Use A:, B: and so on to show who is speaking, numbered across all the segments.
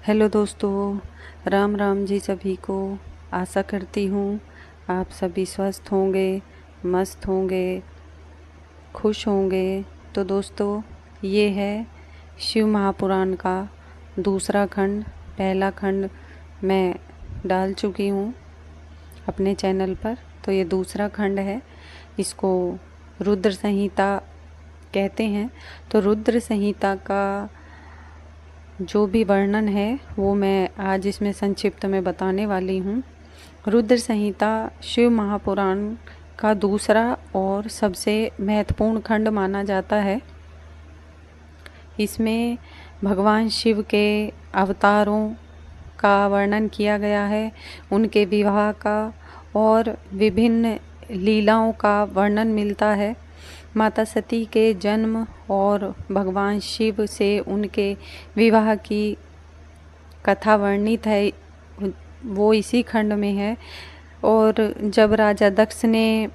A: Hello दोस्तों, राम राम जी सभी को। आशा करती हूँ आप सभी स्वस्थ होंगे, मस्त होंगे, खुश होंगे। तो दोस्तों, ये है शिव महापुराण का दूसरा खंड। पहला खंड मैं डाल चुकी हूँ अपने चैनल पर, तो ये दूसरा खंड है। इसको रुद्र संहिता कहते हैं। तो रुद्र संहिता का जो भी वर्णन है वो मैं आज इसमें संक्षिप्त में बताने वाली हूँ। रुद्र संहिता शिव महापुराण का दूसरा और सबसे महत्वपूर्ण खंड माना जाता है। इसमें भगवान शिव के अवतारों का वर्णन किया गया है, उनके विवाह का और विभिन्न लीलाओं का वर्णन मिलता है। माता सती के जन्म और भगवान शिव से उनके विवाह की कथा वर्णित है, वो इसी खंड में है। और जब राजा दक्ष ने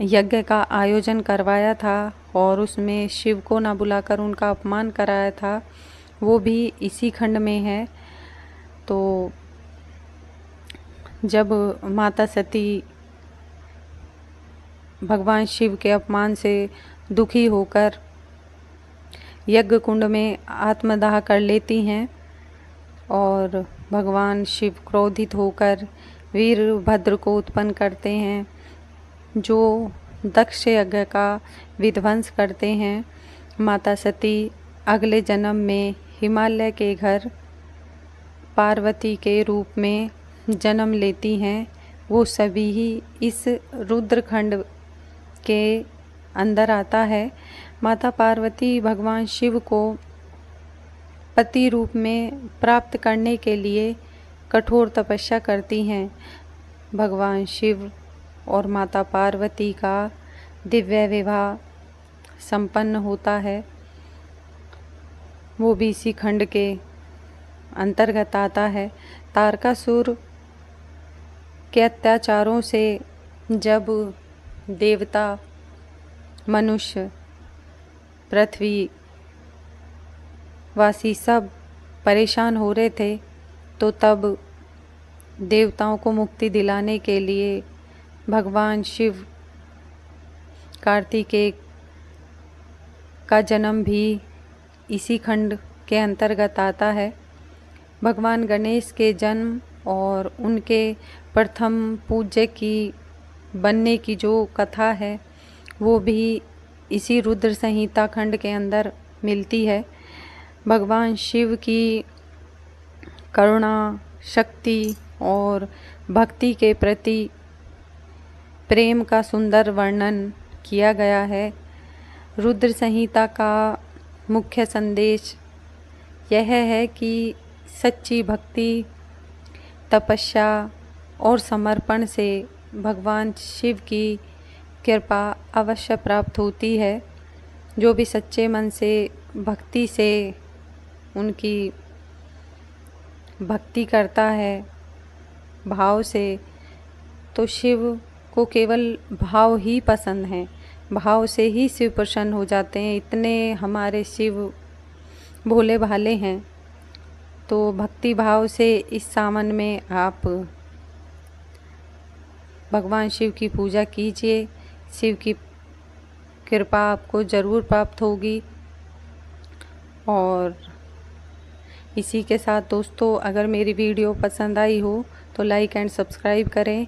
A: यज्ञ का आयोजन करवाया था और उसमें शिव को ना बुलाकर उनका अपमान कराया था, वो भी इसी खंड में है। तो जब माता सती भगवान शिव के अपमान से दुखी होकर यज्ञ कुंड में आत्मदाह कर लेती हैं और भगवान शिव क्रोधित होकर वीरभद्र को उत्पन्न करते हैं, जो दक्ष यज्ञ का विध्वंस करते हैं। माता सती अगले जन्म में हिमालय के घर पार्वती के रूप में जन्म लेती हैं। वो सभी ही इस रुद्रखंड के अंदर आता है। माता पार्वती भगवान शिव को पति रूप में प्राप्त करने के लिए कठोर तपस्या करती हैं। भगवान शिव और माता पार्वती का दिव्य विवाह संपन्न होता है, वो भी इसी खंड के अंतर्गत आता है। तारकासुर के अत्याचारों से जब देवता, मनुष्य, पृथ्वी वासी सब परेशान हो रहे थे, तो तब देवताओं को मुक्ति दिलाने के लिए भगवान शिव कार्तिकेय का जन्म भी इसी खंड के अंतर्गत आता है। भगवान गणेश के जन्म और उनके प्रथम पूज्य की बनने की जो कथा है, वो भी इसी रुद्र संहिता खंड के अंदर मिलती है। भगवान शिव की करुणा, शक्ति और भक्ति के प्रति प्रेम का सुंदर वर्णन किया गया है। रुद्र संहिता का मुख्य संदेश यह है कि सच्ची भक्ति, तपस्या और समर्पण से भगवान शिव की कृपा अवश्य प्राप्त होती है। जो भी सच्चे मन से भक्ति से उनकी भक्ति करता है भाव से, तो शिव को केवल भाव ही पसंद हैं, भाव से ही शिव प्रसन्न हो जाते हैं। इतने हमारे शिव भोले भाले हैं। तो भक्ति भाव से इस सावन में आप भगवान शिव की पूजा कीजिए, शिव की कृपा आपको ज़रूर प्राप्त होगी। और इसी के साथ दोस्तों, अगर मेरी वीडियो पसंद आई हो तो लाइक एंड सब्सक्राइब करें।